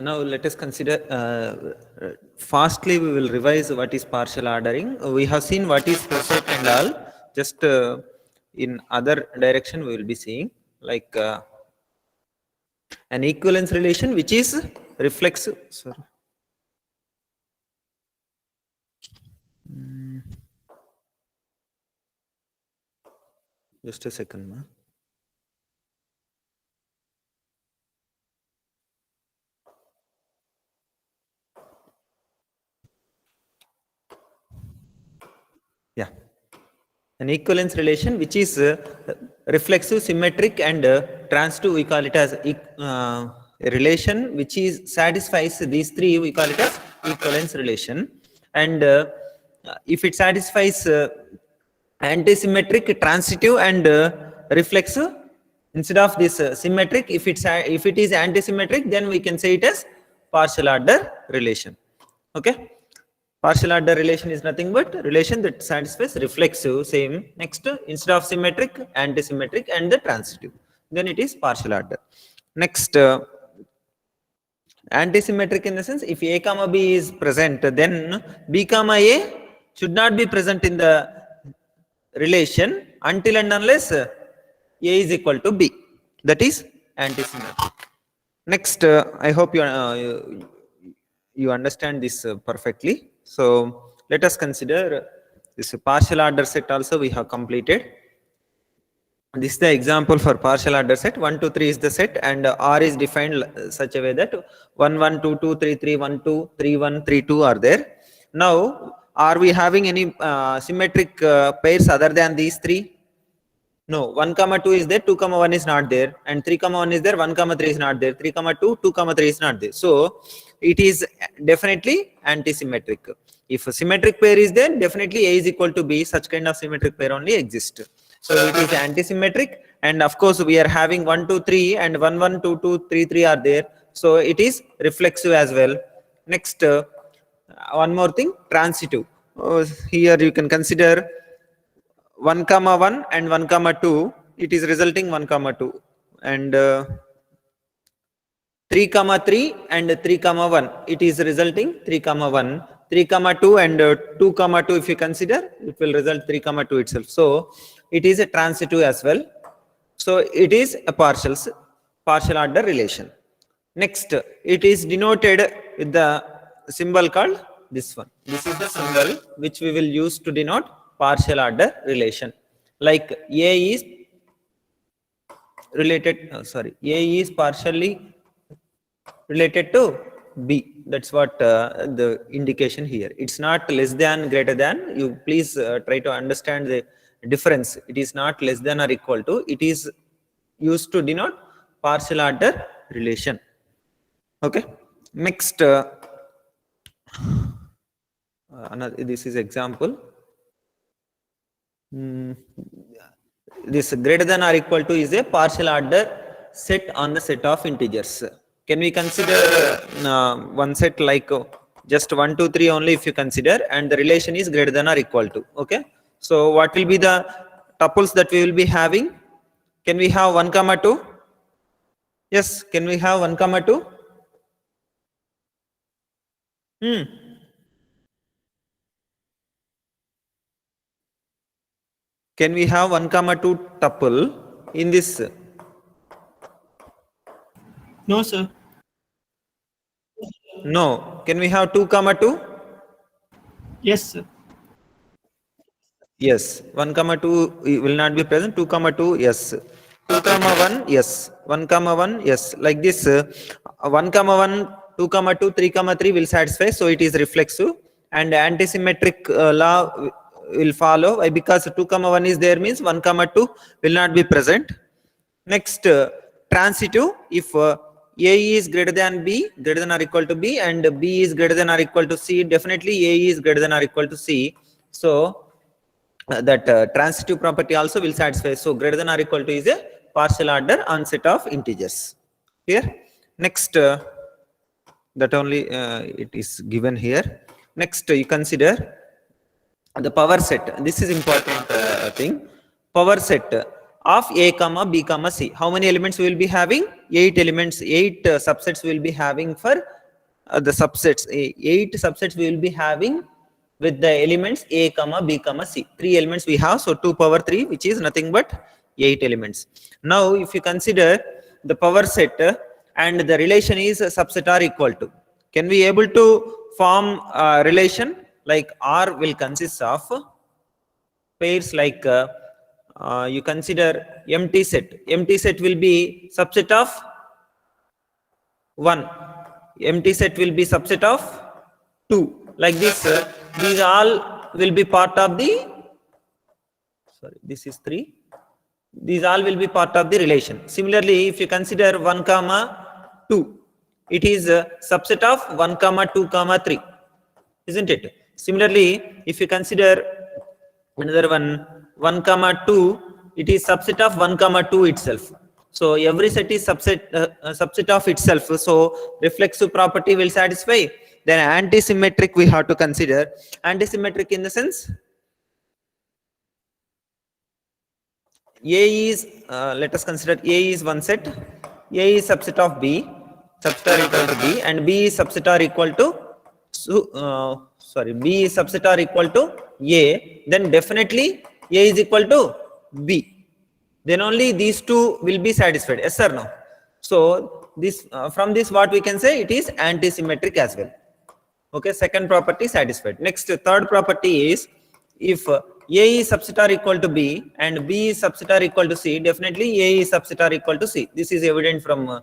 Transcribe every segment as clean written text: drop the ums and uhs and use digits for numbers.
Now let us consider fastly. We will revise what is partial ordering. We have seen what is preset and all. Just in other direction, we will be seeing like an equivalence relation which is reflexive. Sorry. Just a second, ma. Yeah, an equivalence relation which is reflexive, symmetric, and transitive. We call it as a relation which is satisfies these three. We call it as equivalence relation, and if it satisfies antisymmetric, transitive, and reflexive, instead of this symmetric, if it is antisymmetric, then we can say it as partial order relation. Okay. Partial order relation is nothing but relation that satisfies reflexive, same. Next, instead of symmetric, antisymmetric, and the transitive. Then it is partial order. Next, antisymmetric in the sense, if A comma B is present, then B comma A should not be present in the relation until and unless A is equal to B. That is antisymmetric. Next, I hope you understand this perfectly. So let us consider this partial order set also we have completed. This is the example for partial order set. 1, 2, 3 is the set, and R is defined such a way that 1, 1, 2, 2, 3, 3, 1, 2, 3, 1, 3, 2 are there. Now, are we having any symmetric pairs other than these three? No, 1 comma 2 is there, 2 comma 1 is not there, and 3 comma 1 is there, 1 comma 3 is not there, 3 comma 2, 2 comma 3 is not there. So it is definitely antisymmetric. If a symmetric pair is there, definitely A is equal to B. Such kind of symmetric pair only exists. So it is antisymmetric, and of course we are having 1, 2, 3, and 1, 1, 2, 2, 3, 3 are there. So it is reflexive as well. Next, one more thing, transitive. Here you can consider 1 comma 1 and 1 comma 2, it is resulting 1 comma 2, and 3 comma 3 and 3 comma 1, it is resulting 3 comma 1, 3 comma 2 and 2 comma 2, if you consider, it will result 3 comma 2 itself. So it is a transitive as well. So it is a partial order relation. Next, it is denoted with the symbol called this one. This is the symbol which we will use to denote partial order relation. Like A is related, A is partially related to B. That's what the indication here. It's not less than, greater than. You please try to understand the difference. It is not less than or equal to. It is used to denote partial order relation. Okay. Next, this is example. This greater than or equal to is a partial order set on the set of integers. Can we consider one set like just 1, 2, 3 only if you consider, and the relation is greater than or equal to? Okay. So what will be the tuples that we will be having? Can we have 1 comma 2? Yes. Can we have 1 comma 2? Can we have 1 comma 2 tuple in this? No, sir. No. Can we have 2 comma 2? Yes, sir. Yes. 1 comma 2 will not be present. 2 comma 2, yes. 2 comma 1, yes. 1 comma 1, yes. Like this, 1 comma 1, 2 comma 2, 3 comma 3 will satisfy. So it is reflexive, and antisymmetric law will follow. Why? Because 2 comma 1 is there, means 1 comma 2 will not be present. Next, transitive, if A is greater than B, greater than or equal to B, and B is greater than or equal to C, definitely A is greater than or equal to C. So that transitive property also will satisfy. So greater than or equal to is a partial order on set of integers. Here. Next, that only it is given here. Next, you consider the power set. This is important thing. Power set. of A comma B comma C. How many elements we will be having? 8 elements, 8 subsets we will be having for the subsets. 8 subsets we will be having with the elements A comma B comma C. 3 elements we have, so 2 power 3, which is nothing but 8 elements. Now if you consider the power set and the relation is subset are equal to, can we able to form a relation like R will consist of pairs like you consider empty set. Empty set will be subset of 1. Empty set will be subset of 2. Like this, these all will be part of the, sorry, this is 3. These all will be part of the relation. Similarly, if you consider 1 comma 2, it is a subset of 1 comma 2 comma 3, isn't it? Similarly, if you consider another one, 1 comma 2, it is subset of 1 comma 2 itself. So every set is subset of itself. So reflexive property will satisfy. Then anti-symmetric we have to consider. Anti-symmetric in the sense, A is, let us consider A is one set, A is subset of B, subset are equal to B, and B is subset are equal to, B is subset are equal to A, then definitely A is equal to B. Then only these two will be satisfied, yes or no? So this from this what we can say, it is anti-symmetric as well. Okay, second property satisfied. Next, third property is, if A is subset are equal to B and B is subset are equal to C, definitely A is subset are equal to C. This is evident from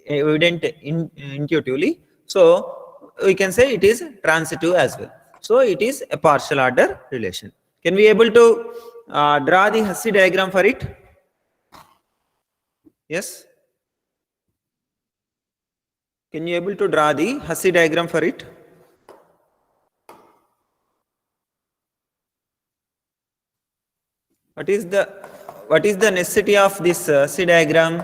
intuitively. So we can say it is transitive as well. So it is a partial order relation. Can we able to draw the Hussey diagram for it? Yes. Can you able to draw the Hussey diagram for it? What is the necessity of this Hussey diagram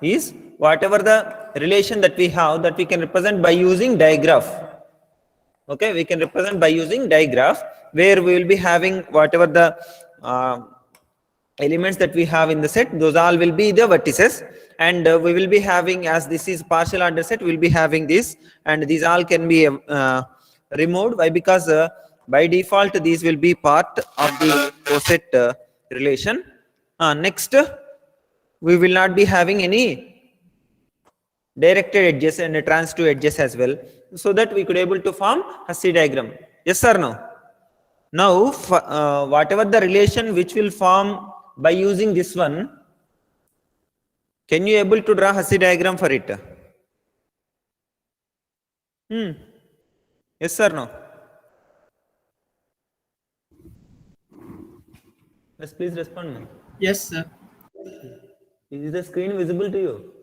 is whatever the relation that we have, that we can represent by using digraph. Okay, we can represent by using digraph, where we will be having whatever the elements that we have in the set, those all will be the vertices, and we will be having, as this is partial order set, we will be having this, and these all can be removed. Why? Because by default these will be part of the coset relation. Next, we will not be having any directed edges and transitive edges as well, so that we could able to form Hussey diagram. Yes or no? Now, whatever the relation which will form by using this one, can you able to draw Hussey diagram for it? Yes or no? Yes, please respond. Yes, sir. Is the screen visible to you?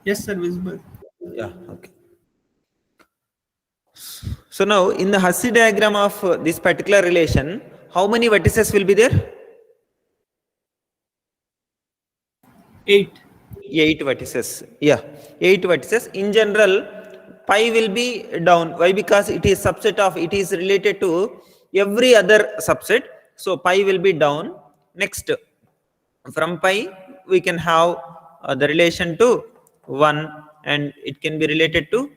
Yes, sir, visible. Yeah, okay. So now in the Hussey diagram of this particular relation, how many vertices will be there? 8. 8 vertices. Yeah, 8 vertices. In general, pi will be down. Why? Because it is subset of, it is related to every other subset. So pi will be down. Next, from pi we can have the relation to 1, and it can be related to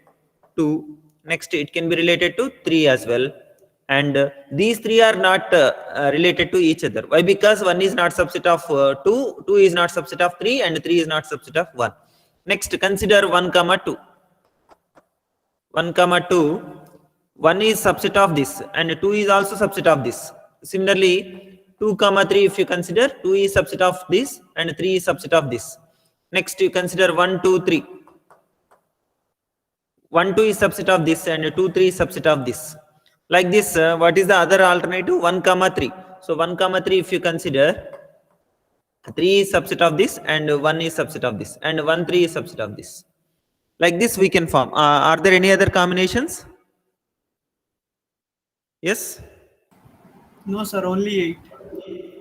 2. Next, it can be related to 3 as well. And these 3 are not related to each other. Why? Because 1 is not subset of 2, 2 is not subset of 3, and 3 is not subset of 1. Next, consider 1 comma 2. 1 comma 2, 1 is subset of this, and 2 is also subset of this. Similarly, 2 comma 3, if you consider, 2 is subset of this, and 3 is subset of this. Next, you consider 1, 2, 3. 1, 2 is subset of this, and 2, 3 is subset of this. Like this, what is the other alternative? 1 comma 3. So 1 comma 3, if you consider, 3 is subset of this, and 1 is subset of this, and 1, 3 is subset of this. Like this we can form. Are there any other combinations? Yes? No, sir, only 8.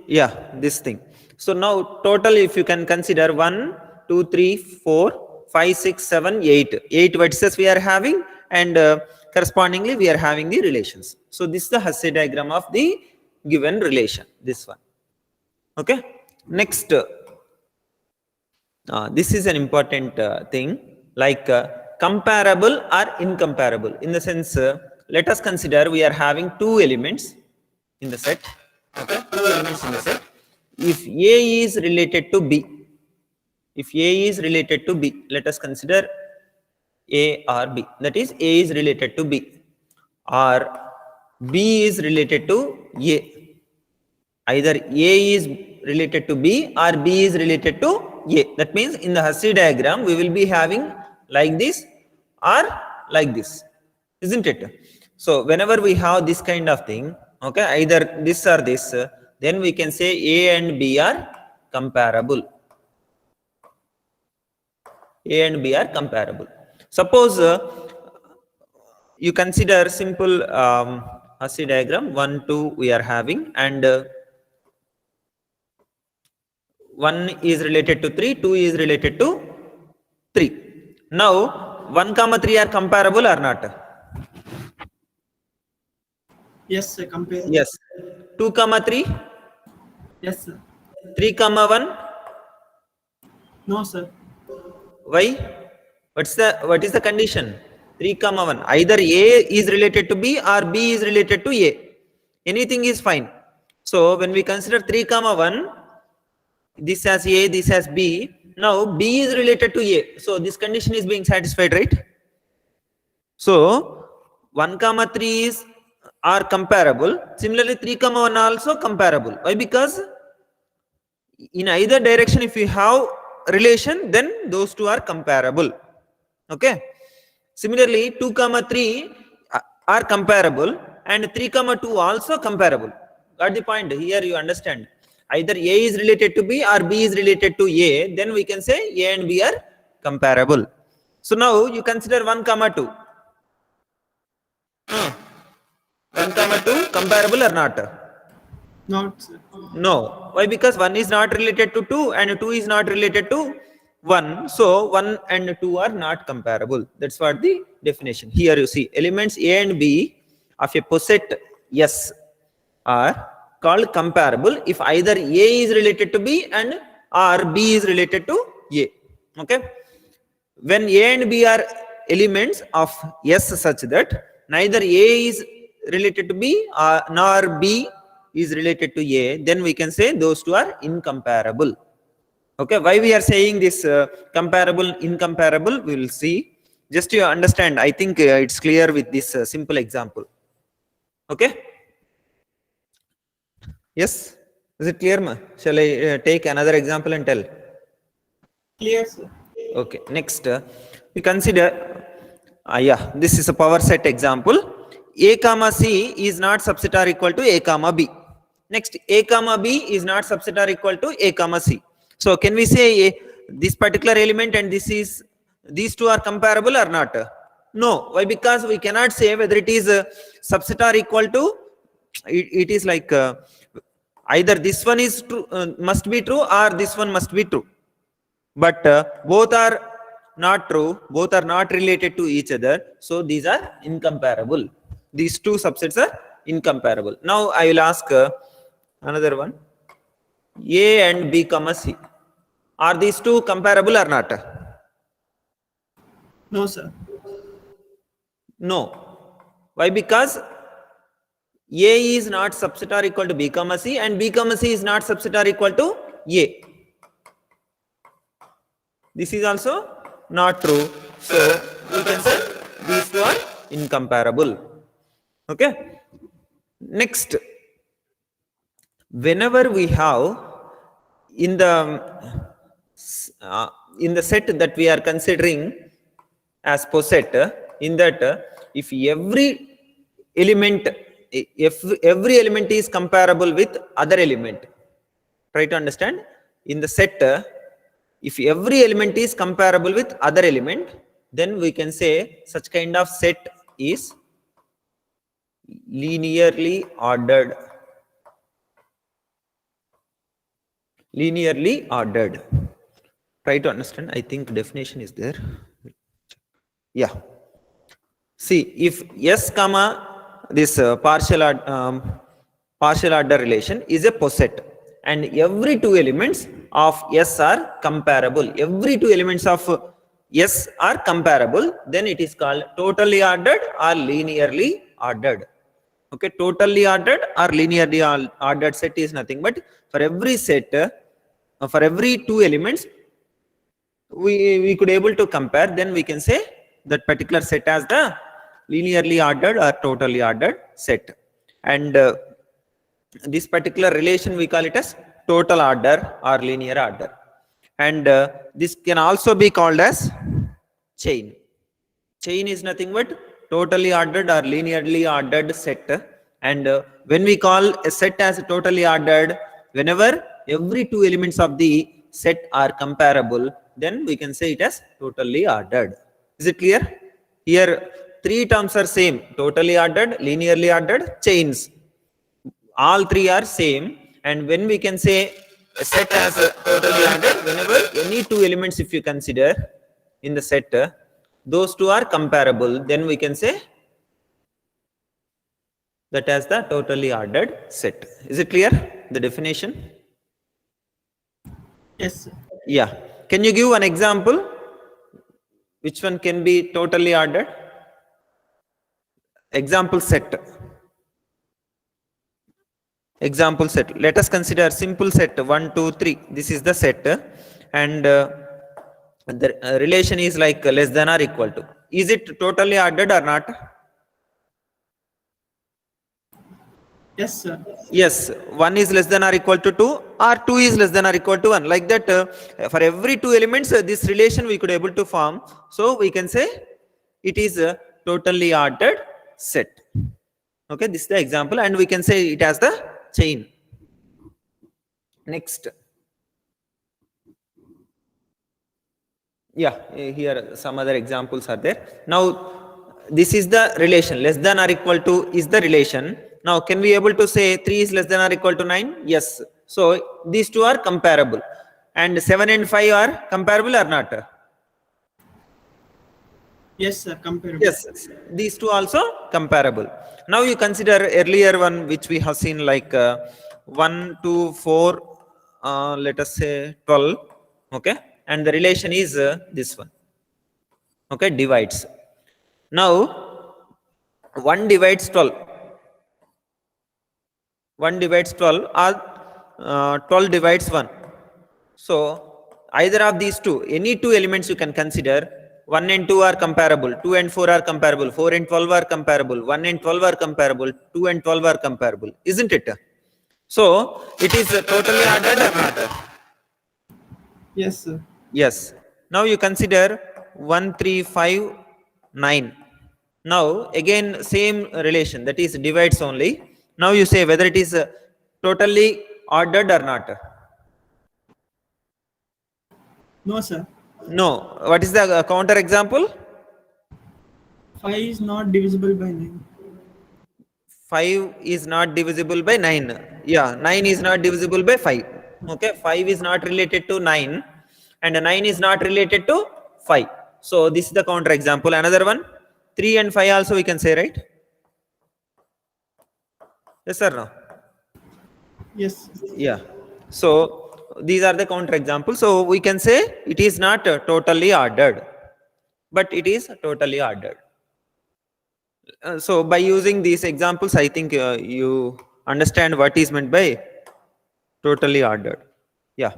Yeah, this thing. So now total, if you can consider 1, 2, 3, 4, 5, 6, 7, 8. 8 vertices we are having, and correspondingly we are having the relations. So this is the Hussey diagram of the given relation, this one. Okay, next, this is an important thing, like comparable or incomparable. In the sense, let us consider we are having two elements in the set. Okay, two elements in the set. If A is related to B, if A is related to B, let us consider A or B. That is, A is related to B, or B is related to A. Either A is related to B or B is related to A. That means in the Hussey diagram, we will be having like this or like this, isn't it? So whenever we have this kind of thing, okay, either this or this, then we can say A and B are comparable. A and B are comparable. Suppose you consider simple Hussey diagram, 1, 2 we are having, and 1 is related to 3, 2 is related to 3. Now 1, 3 are comparable or not? Yes, sir. Compare. Yes. 2, 3, Yes, sir. 3, 1. No, sir. Why? What is the condition? 3, 1. Either A is related to B or B is related to A. Anything is fine. So when we consider 3, 1, this has A, this has B. Now B is related to A. So this condition is being satisfied, right? So 1, 3 are comparable. Similarly, 3, 1 also comparable. Why? Because in either direction, if you have relation, then those two are comparable. Okay. Similarly, 2, 3 are comparable, and 3, 2 also comparable. Got the point? Here you understand. Either A is related to B or B is related to A, then we can say A and B are comparable. So now you consider 1, 2. 1, 2 comparable or not? Not, sir. No. Why? Because 1 is not related to 2 and 2 is not related to 1. So 1 and 2 are not comparable. That's what the definition. Here you see elements A and B of a poset S are called comparable if either A is related to B and or B is related to A. Okay. When A and B are elements of S such that neither A is related to B nor B is related to A, then we can say those two are incomparable. Okay, why we are saying this comparable, incomparable, we will see. Just to understand, I think it's clear with this simple example. Okay. Yes, is it clear, ma? Shall I take another example and tell? Clear, sir. Okay, next we consider, this is a power set example. A comma C is not subset or equal to A comma B. Next, A comma B is not subset or equal to A comma C. So can we say this particular element and these two are comparable or not? No. Why? Because we cannot say whether it is subset or equal to, it is like either this one is true, must be true, or this one must be true. But both are not true, both are not related to each other. So these are incomparable. These two subsets are incomparable. Now I will ask another one. A and B comma C. Are these two comparable or not? No, sir. No. Why? Because A is not subset or equal to B comma C and B comma C is not subset or equal to A. This is also not true. So we can say these two are incomparable. Okay. Next, whenever we have in the set that we are considering as poset, in that if every element is comparable with other element, try to understand, in the set if every element is comparable with other element, then we can say such kind of set is linearly ordered. Linearly ordered. Try to understand. I think definition is there. Yeah. See, if S comma this partial partial order relation is a poset, and every two elements of S are comparable. Every two elements of S are comparable, then it is called totally ordered or linearly ordered. Okay, totally ordered or linearly ordered set is nothing but for every set, for every two elements, we could able to compare, then we can say that particular set as the linearly ordered or totally ordered set. And this particular relation we call it as total order or linear order. And this can also be called as chain. Chain is nothing but totally ordered or linearly ordered set. And when we call a set as totally ordered, whenever every two elements of the set are comparable, then we can say it as totally ordered. Is it clear? Here three terms are same: totally ordered, linearly ordered, chains. All three are same. And when we can say a set as totally ordered, whenever any two elements, if you consider in the set, those two are comparable, then we can say that as the totally ordered set. Is it clear, the definition? Yes, sir. Yeah. Can you give an example? Which one can be totally ordered? Example set. Example set. Let us consider simple set 1, 2, 3. This is the set, and the relation is like less than or equal to. Is it totally ordered or not? Yes, sir. Yes, 1 is less than or equal to 2, or 2 is less than or equal to 1. Like that, for every two elements, this relation we could able to form. So we can say it is a totally ordered set. Okay, this is the example, and we can say it as the chain. Next. Yeah, here some other examples are there. Now, this is the relation, less than or equal to is the relation. Now, can we able to say 3 is less than or equal to 9? Yes. So, these two are comparable. And 7 and 5 are comparable or not? Yes, sir. Comparable. Yes, these two also comparable. Now, you consider earlier one which we have seen like 1, 2, 4, let us say 12. Okay. And the relation is this one. Okay, divides. Now, 1 divides 12. 1 divides 12 or 12 divides 1. So, either of these two, any two elements you can consider, 1 and 2 are comparable, 2 and 4 are comparable, 4 and 12 are comparable, 1 and 12 are comparable, 2 and 12 are comparable, isn't it? So, it is totally ordered or not? Yes, sir. Yes. Now you consider 1, 3, 5, 9. Now again same relation, that is divides only. Now you say whether it is totally ordered or not. No, sir. No. What is the counter example? 5 is not divisible by 9. 5 is not divisible by 9. Yeah, 9 is not divisible by 5. Okay, 5 is not related to 9. And 9 is not related to 5. So this is the counter example. Another one, 3 and 5 also we can say, right? Yes or no? Yes. Yeah. So these are the counter examples. So we can say it is not totally ordered, but it is totally ordered. So by using these examples, I think you understand what is meant by totally ordered. Yeah.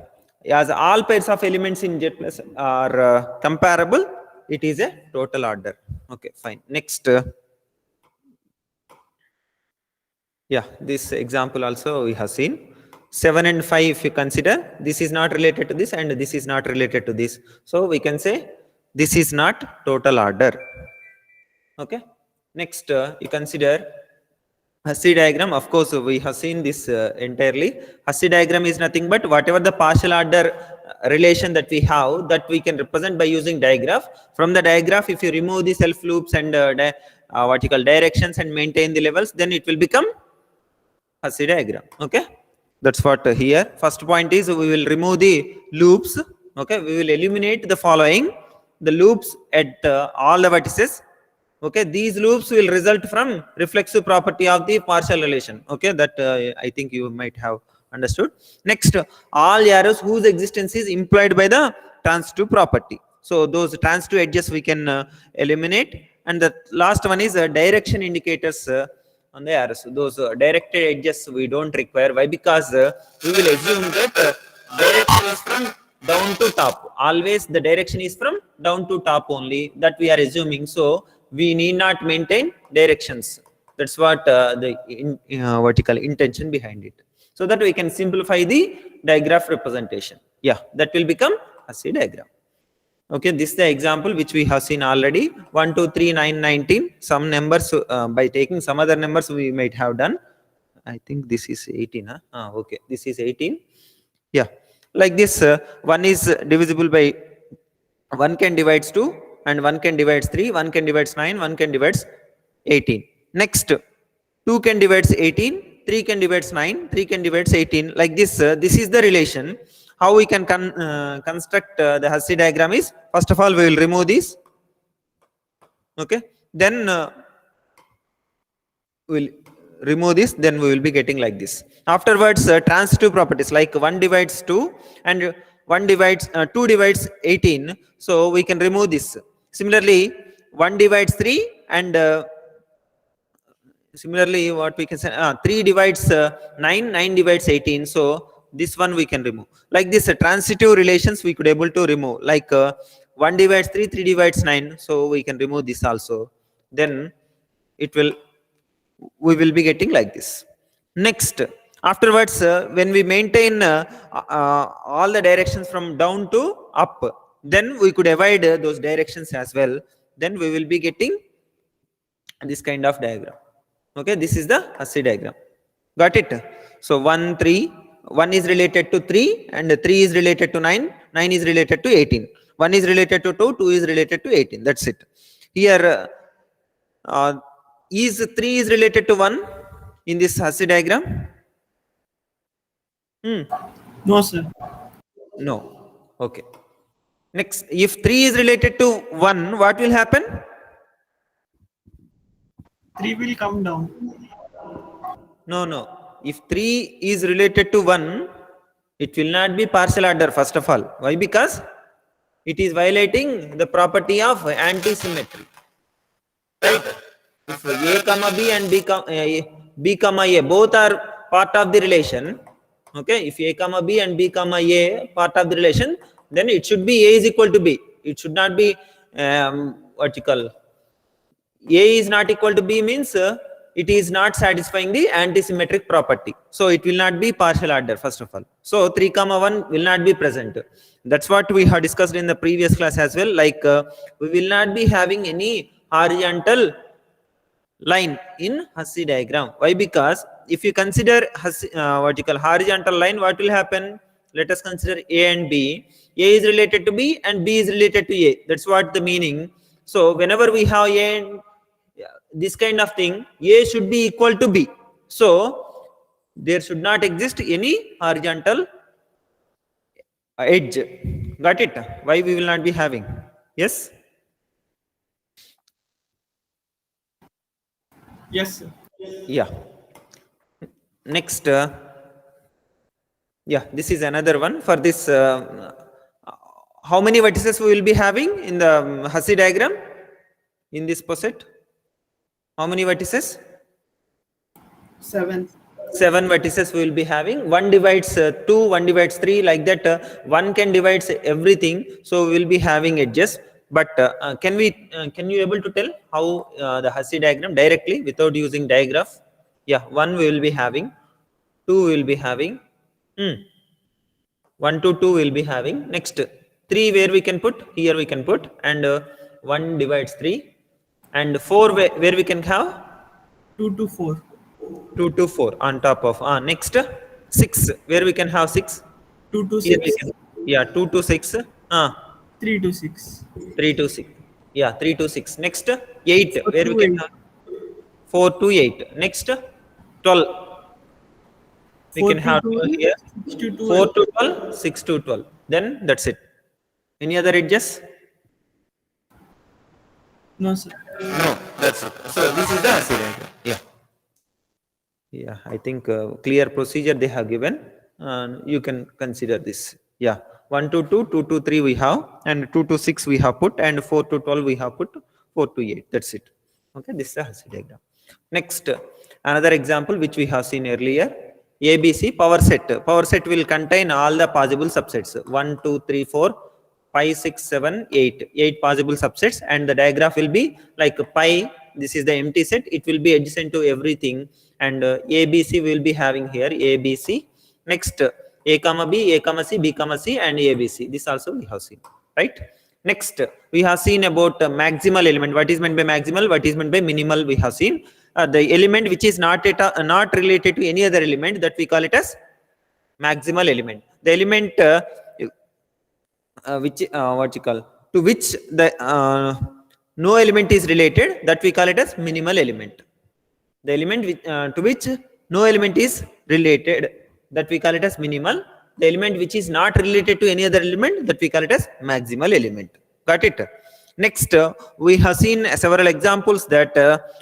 As all pairs of elements in Z plus are comparable, it is a total order. Okay, fine. Next. Yeah, this example also we have seen. 7 and 5, if you consider, this is not related to this and this is not related to this. So we can say this is not total order. Okay. Next, you consider Hussey diagram. Of course, we have seen this entirely. Hussey diagram is nothing but whatever the partial order relation that we have, that we can represent by using digraph. From the digraph, if you remove the self loops and what you call directions and maintain the levels, then it will become Hussey diagram. Okay, that's what here. First point is we will remove the loops. Okay, we will eliminate the following: the loops at all the vertices. Okay, these loops will result from reflexive property of the partial relation. Okay, that I think you might have understood. Next, all arrows whose existence is implied by the transitive property. So those transitive edges we can eliminate. And the last one is direction indicators on the arrows. Those directed edges we don't require. Why? Because we will assume that direction is from down to top. Always the direction is from down to top only, that we are assuming. So we need not maintain directions. That's what the vertical intention behind it. So that we can simplify the digraph representation. Yeah, that will become a C diagram. Okay, this is the example which we have seen already. 1, 2, 3, 9, 19. Some numbers, by taking some other numbers we might have done. I think this is 18. Huh? Okay, this is 18. Yeah, like this, 1 is divisible by 1 can divides 2, and 1 can divides 3, 1 can divides 9, 1 can divides 18. Next, 2 can divides 18, 3 can divides 9, 3 can divides 18. Like this, this is the relation. How we can construct the Hussey diagram is, first of all we will remove this. Okay, then we'll remove this, then we will be getting like this. Afterwards, transitive properties like 1 divides 2 and 2 divides 18. So we can remove this. Similarly, 1 divides 3 and similarly what we can say, 3 divides 9, 9 divides 18. So this one we can remove. Like this, transitive relations we could able to remove, like 1 divides 3, 3 divides 9. So we can remove this also. Then we will be getting like this. Next, afterwards, when we maintain all the directions from down to up, then we could avoid those directions as well. Then we will be getting this kind of diagram. Okay, this is the Hussey diagram. Got it? So 1, 3, 1 is related to 3 and 3 is related to 9, 9 is related to 18. 1 is related to 2, 2 is related to 18. That's it. Here, is 3 is related to 1 in this Hussey diagram? No, sir. No. Okay. Next, if 3 is related to 1, what will happen? 3 will come down. No. If 3 is related to 1, it will not be partial order, first of all. Why? Because it is violating the property of antisymmetry. Right? If A comma B and B comma A both are part of the relation, okay, if A comma B and B comma A part of the relation, then it should be A is equal to B. It should not be vertical. A is not equal to B means it is not satisfying the antisymmetric property. So it will not be partial order, first of all. So 3 comma 1 will not be present. That's what we have discussed in the previous class as well. Like we will not be having any horizontal line in Hussey diagram. Why? Because if you consider vertical horizontal line, what will happen? Let us consider A and B. A is related to B and B is related to A. That's what the meaning. So whenever we have A and this kind of thing, A should be equal to B. So there should not exist any horizontal edge. Got it? Why we will not be having? Yes? Yes, sir. Yeah. Next, yeah, this is another one. For this, how many vertices we will be having in the Hussey diagram in this poset? How many vertices? 7. 7 vertices we will be having. 1 divides 2, 1 divides 3, like that. 1 can divides everything. So we will be having edges. But can you able to tell how the Hussey diagram directly without using digraph? Yeah, 1 we will be having, 2 we will be having, 1 to 2 we will be having. Next, 3 where we can put? Here we can put, and 1 divides 3, and 4 where we can have? 2 to 4. 2 to 4 on top of. Next, 6 where we can have 6? 2 to Here 6. we can, yeah, 2 to 6. 3 to 6. 3 to 6. Yeah, 3 to 6. Next, 8 where we can have? 4 to 8. Next, 12. We can have 12 here. 6 to 12. 4 to 12, 6 to 12. Then that's it. Any other edges? No, sir. No. That's it. So this is the Hussey diagram. Yeah. Yeah, I think clear procedure they have given. You can consider this. Yeah, 1 to 2, 2 to 3 we have, and 2 to 6 we have put, and 4 to 12 we have put, 4 to 8. That's it. Okay, this is the Hussey diagram. Next, another example which we have seen earlier. ABC power set. Power set will contain all the possible subsets. 1, 2, 3, 4, 5, 6, 7, 8. 8 possible subsets, and the diagram will be like pi. This is the empty set. It will be adjacent to everything, and ABC will be having here ABC. Next, A comma B, A comma C, B comma C, and ABC. This also we have seen, right? Next, we have seen about maximal element. What is meant by maximal? What is meant by minimal? We have seen the element which is not related to any other element, that we call it as maximal element. The element which what you call, to which the no element is related, that we call it as minimal element. The element to which no element is related, that we call it as minimal. The element which is not related to any other element, that we call it as maximal element. Got it? Next, we have seen several examples that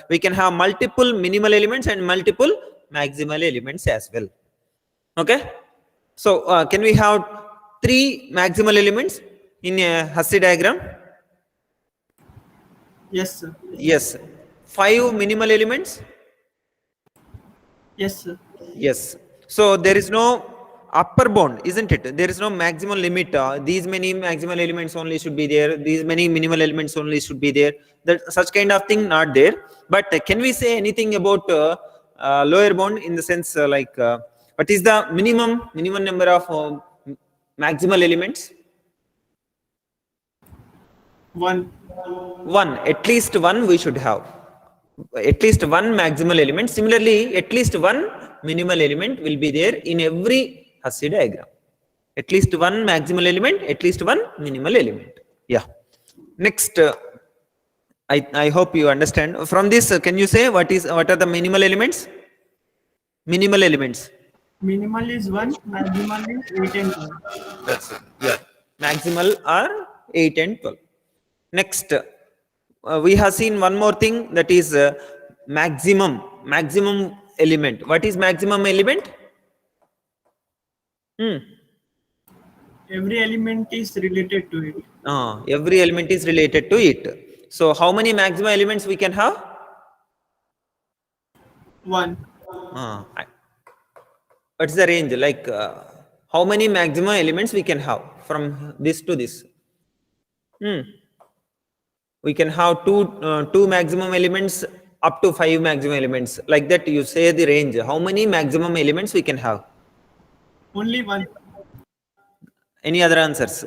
we can have multiple minimal elements and multiple maximal elements as well. Okay, so can we have 3 maximal elements in a Hussey diagram? Yes, sir. Yes. 5 minimal elements? Yes, sir. Yes. So there is no upper bound, isn't it? There is no maximum limit. These many maximal elements only should be there. These many minimal elements only should be there. That such kind of thing not there. But can we say anything about lower bound, in the sense what is the minimum number of maximal elements? 1. 1. At least 1 we should have. At least 1 maximal element. Similarly, at least 1 minimal element will be there in every Hussey diagram. At least 1 maximal element, at least 1 minimal element. Yeah. Next, I hope you understand. From this, can you say what are the minimal elements? Minimal elements. Minimal is 1, maximal is 8 and 12. That's it. Yeah. Maximal are 8 and 12. Next, we have seen one more thing, that is maximum element. What is maximum element? Every element is related to it. Every element is related to it. So how many maximum elements we can have? 1. What's the range? Like how many maximum elements we can have from this to this? We can have two maximum elements up to 5 maximum elements. Like that, you say the range. How many maximum elements we can have? Only 1. Any other answers?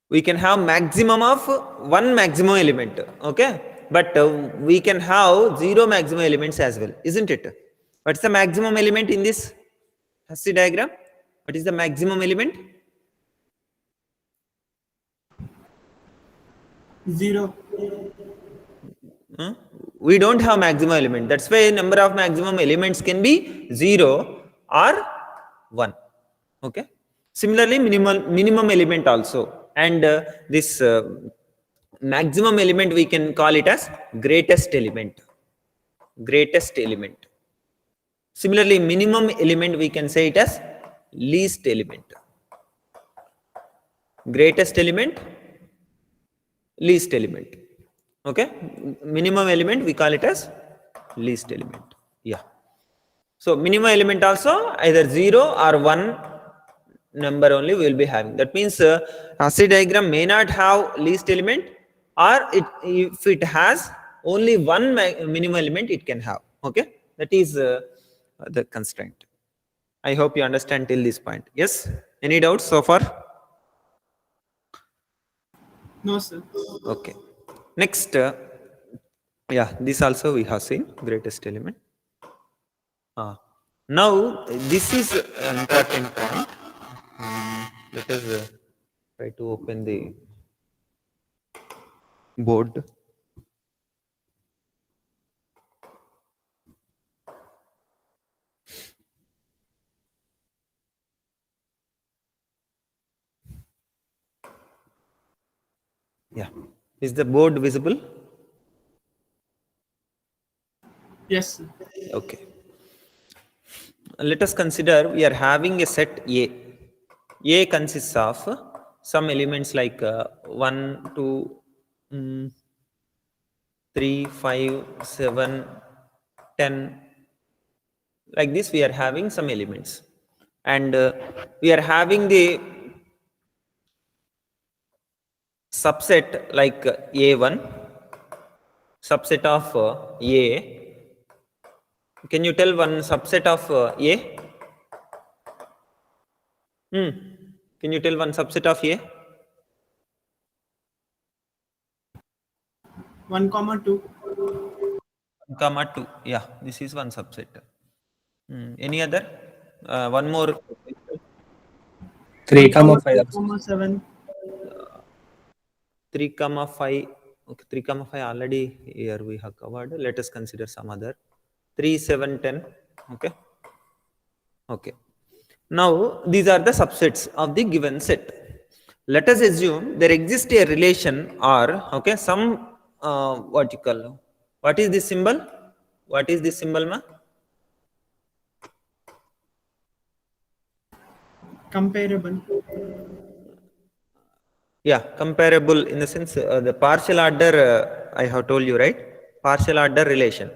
We can have maximum of 1 maximum element. Okay, but we can have 0 maximum elements as well, isn't it? What's the maximum element in this Hussey diagram? What is the maximum element? 0. We don't have maximum element. That's why number of maximum elements can be 0 or 1. Okay. Similarly, minimum element also. And this maximum element, we can call it as greatest element. Greatest element. Similarly, minimum element, we can say it as least element. Greatest element, least element. Okay, minimum element we call it as least element. Yeah. So minimum element also either 0 or 1 number only we will be having. That means Hussey diagram may not have least element, or if it has only 1 minimum element it can have. Okay, that is the constraint. I hope you understand till this point. Yes, any doubts so far? No, sir. Okay. Next, yeah, this also we have seen greatest element. Now this is an important point. Let us try to open the board. Yeah. Is the board visible? Yes, sir. Okay. Let us consider we are having a set A. A consists of some elements like 1, 2, 3, 5, 7, 10. Like this, we are having some elements. And we are having the subset like A1, subset of A. Can you tell one subset of A? Can you tell one subset of A? 1, 2. 1, 2. Yeah, this is one subset. Any other? One more. 3, 5. 7. 3, 5. Okay, 3, 5 already here we have covered. Let us consider some other. 3, 7, 10. Okay. Okay. Now, these are the subsets of the given set. Let us assume there exists a relation or, okay, some, what you call, what is this symbol? What is this symbol, ma? Comparable. Yeah, comparable in the sense, the partial order, I have told you, right? Partial order relation.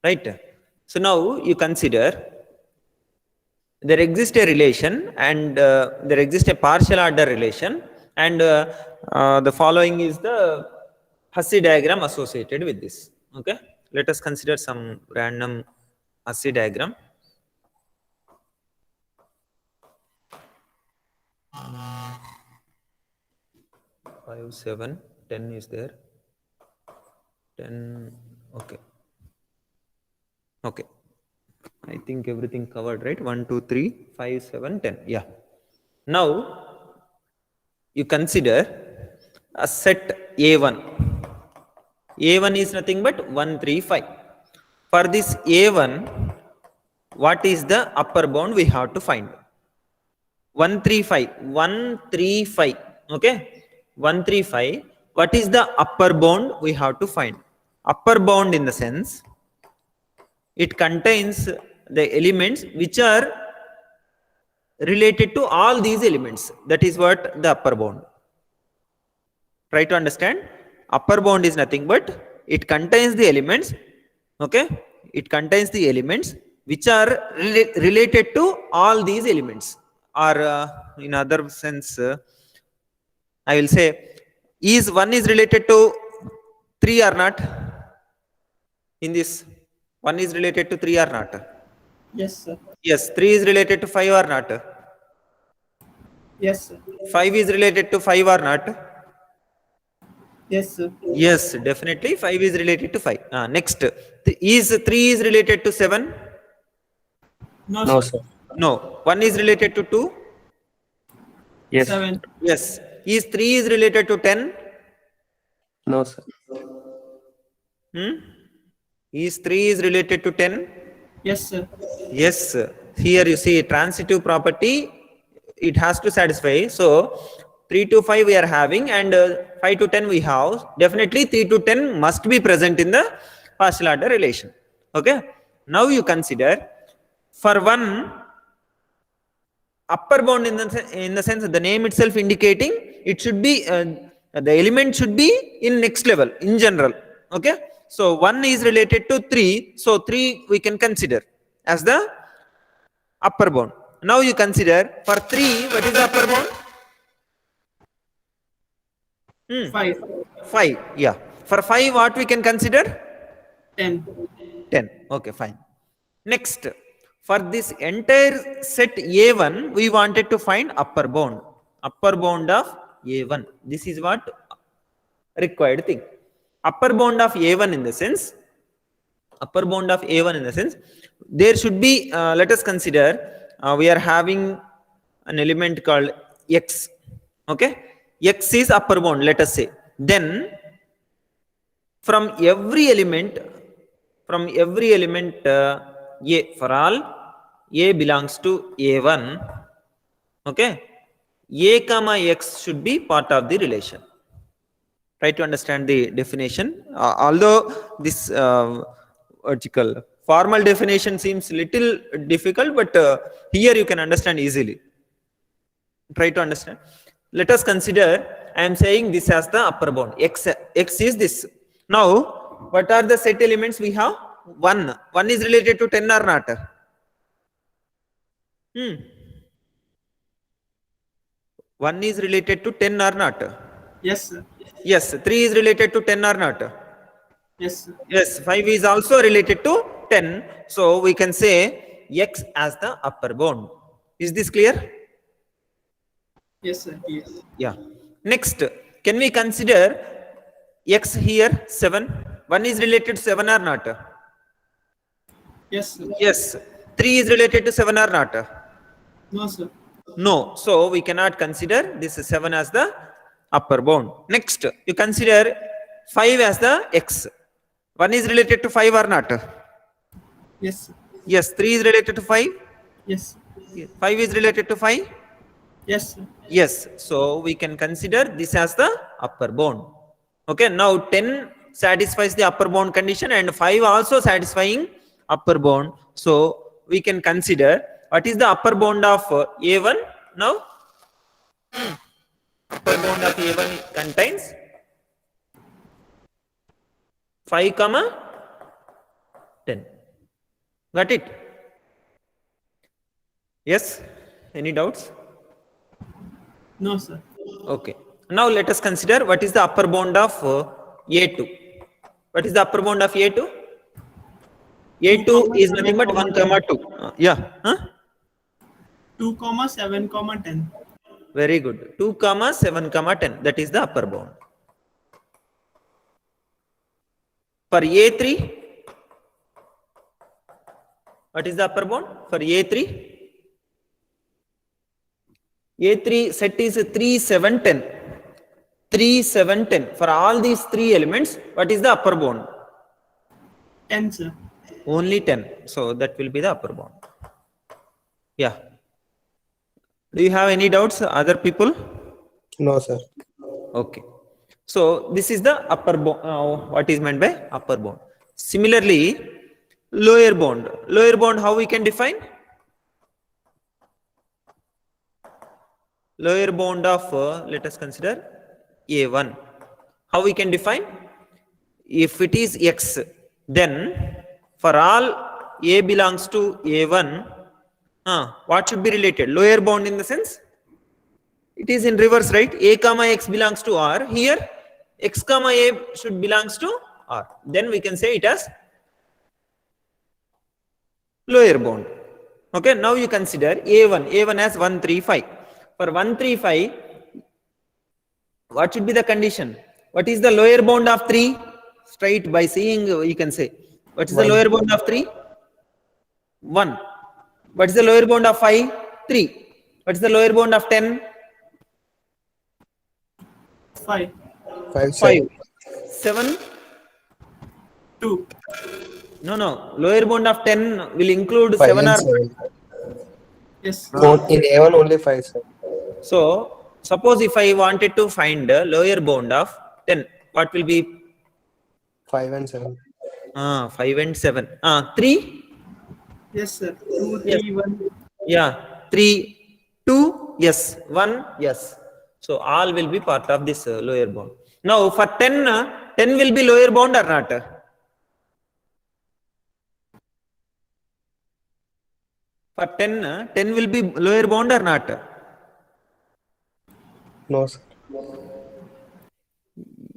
Right? So now you consider there exists a relation and there exists a partial order relation, and the following is the Hussey diagram associated with this. Okay, let us consider some random Hussey diagram. Five, 7, 10 is there. 10. Okay. Okay. I think everything covered, right? 1, 2, 3, 5, 7, 10. Yeah. Now you consider a set A1. A1 is nothing but 1, 3, 5. For this A1, what is the upper bound we have to find? 1, 3, 5. 1, 3, 5. Okay. 1, 3, 5. What is the upper bound we have to find? Upper bound in the sense it contains the elements which are related to all these elements. That is what the upper bound. Try to understand. Upper bound is nothing but it contains the elements. Okay, it contains the elements which are related to all these elements. Or in other sense, I will say, is 1 is related to 3 or not? In this, 1 is related to 3 or not? Yes, sir. Yes, 3 is related to 5 or not? Yes, sir. 5 is related to 5 or not? Yes, sir. Yes, definitely 5 is related to 5. Next, is 3 is related to 7? No, No, sir. sir. No. 1 is related to 2? Yes. 7. Yes. Is 3 is related to 10? No, sir. Is 3 is related to 10? Yes, sir. Yes. Here you see transitive property, it has to satisfy. So 3 to 5 we are having, and 5 to 10 we have. Definitely 3 to 10 must be present in the partial order relation. Okay. Now you consider for one upper bound in the sense the name itself indicating it should be the element should be in next level in general. Okay. So 1 is related to 3. So 3 we can consider as the upper bound. Now you consider for 3, what is the upper bound? 5. 5. Yeah. For 5, what we can consider? 10. 10. Okay, fine. Next, for this entire set A1, we wanted to find upper bound. Upper bound of A1. This is what required thing. Upper bound of A1 in the sense, there should be, let us consider, we are having an element called X. Okay. X is upper bound, let us say. Then from every element A, for all A belongs to A1, okay, A comma X should be part of the relation. Try to understand the definition. Although this article formal definition seems little difficult, but here you can understand easily. Try to understand. Let us consider, I am saying this as the upper bound. X is this. Now, what are the set elements we have? 1. 1 is related to 10 or not? Hmm. 1 is related to 10 or not? Yes, sir. Yes. 3 is related to 10 or not? Yes, sir. Yes. 5 is also related to 10. So we can say X as the upper bound. Is this clear? Yes, sir. Yes. Yeah. Next, can we consider X here 7? 1 is related to 7 or not? Yes, sir. Yes. 3 is related to 7 or not? No, sir. No. So we cannot consider this 7 as the upper bound. Next, you consider 5 as the X. 1 is related to 5 or not? Yes, sir. Yes. 3 is related to 5? Yes. 5 is related to 5? Yes, sir. Yes. So we can consider this as the upper bound. Okay. Now 10 satisfies the upper bound condition and 5 also satisfying upper bound. So we can consider what is the upper bound of A1 now? Upper bound of A1 contains 5, 10. Got it? Yes? Any doubts? No, sir. Okay. Now let us consider what is the upper bound of A2. What is the upper bound of A2? A2 is nothing but 1, 2. Yeah. Huh? 2, 7, 10. Very good. 2, 7, 10. That is the upper bound. For A3, what is the upper bound? For A3? A3 set is 3, 7, 10. 3, 7, 10. For all these 3 elements, what is the upper bound? 10, sir. Only 10. So that will be the upper bound. Yeah. Do you have any doubts, other people? No, sir. Okay. So this is the upper bound. What is meant by upper bound? Similarly, lower bound. Lower bound, how we can define? Lower bound of, let us consider A1. How we can define? If it is X, then for all A belongs to A1, what should be related? Lower bound in the sense? It is in reverse, right? A comma X belongs to R. Here, X comma A should belongs to R. Then we can say it as lower bound. Okay, now you consider A1. A1 as 1, 3, 5. For 1, 3, 5, what should be the condition? What is the lower bound of 3? Straight by seeing, you can say. What is the lower bound of 3? 1. What is the lower bound of 5? 3. What is the lower bound of 10? 5. 5, 5. 7? 2. No. Lower bound of 10 will include 5 7 and or 7. Yes. In A1 only 5, sir. So, suppose if I wanted to find the lower bound of 10, what will be? 5 and 7. 5 and 7. 3? Yes, sir. 2, 3, 1. Yeah. 3, 2, yes. 1, yes. So, all will be part of this lower bound. Now, for 10, 10 will be lower bound or not? For 10, 10 will be lower bound or not? No, sir.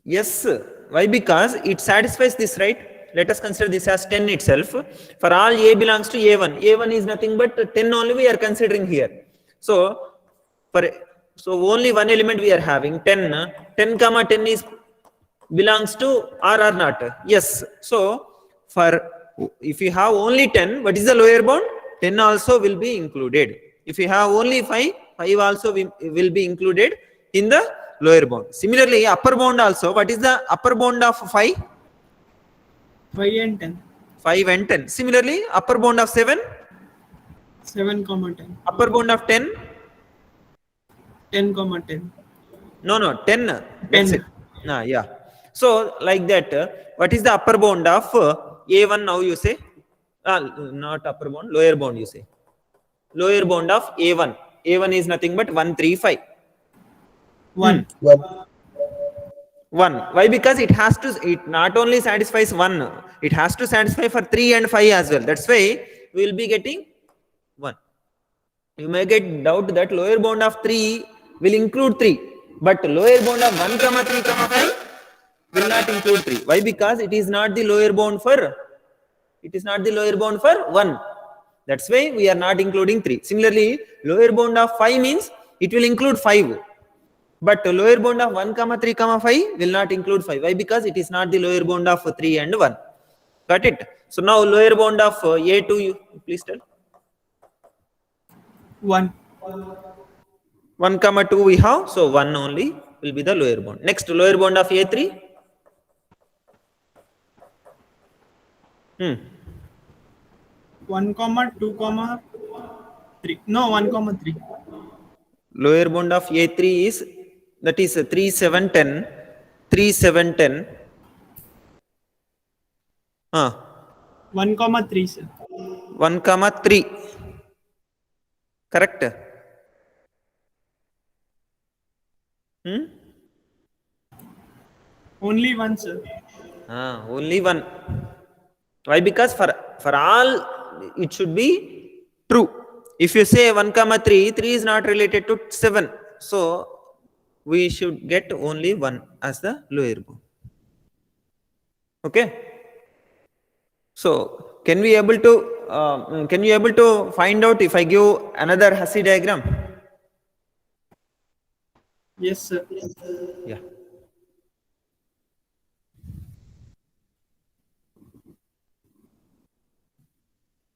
Yes. Why? Because it satisfies this, right? Let us consider this as 10 itself. For all A belongs to A1. A1 is nothing but 10 only we are considering here. So, only one element we are having 10. 10 comma 10 is belongs to R or not? Yes. So, if you have only 10, what is the lower bound? 10 also will be included. If you have only 5, 5 also will be included in the lower bound. Similarly, upper bound also, what is the upper bound of 5? 5 and 10. 5 and 10. Similarly, upper bound of 7? 7, 10. Upper bound of 10? 10, 10. No, 10. That's 10. it. Yeah. So like that, what is the upper bound of A1 now you say? Not upper bound, lower bound you say. Lower bound of A1. A1 is nothing but 135. 1. 1. 1. Why? Because it has to, it not only satisfies 1, it has to satisfy for 3 and 5 as well. That's why we will be getting 1. You may get doubt that lower bound of 3 will include 3, but lower bound of 1 comma 3 comma 5 will not include 3. Why? Because it is not the lower bound for 1. That's why we are not including 3. Similarly, lower bound of 5 means it will include 5. But lower bound of 1 comma 3 comma 5 will not include 5. Why? Because it is not the lower bound of 3 and 1. Got it? So now lower bound of A2, you please tell. 1. 1 comma 2 we have, so 1 only will be the lower bound. Next, lower bound of A3. 1 comma 2 comma 3. No, 1 comma 3. Lower bound of A3 is, that is 3, 7, 10. 3, 7, 10. 1 comma 3, sir. 1 comma 3. Correct? Only 1, sir. Only 1. Why? Because for all it should be true. If you say 1 comma 3, 3 is not related to 7. So we should get only 1 as the lower bound. Okay. So can we able to find out if I give another Hussey diagram? Yes, sir. Yeah.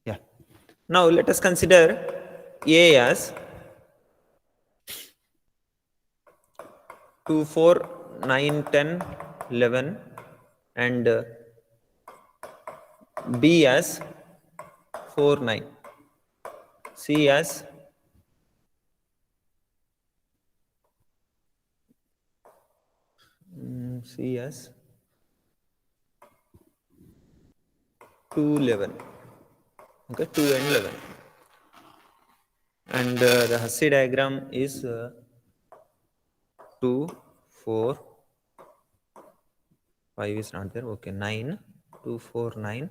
Yeah. Now let us consider A as 2, 4, 9, 10, 11 and B as 4, 9. C as C as 2, 11. Okay, 2 and 11. And the Hussey diagram is 2, 4, 5 is not there. Okay, 9, 2, 4, 9.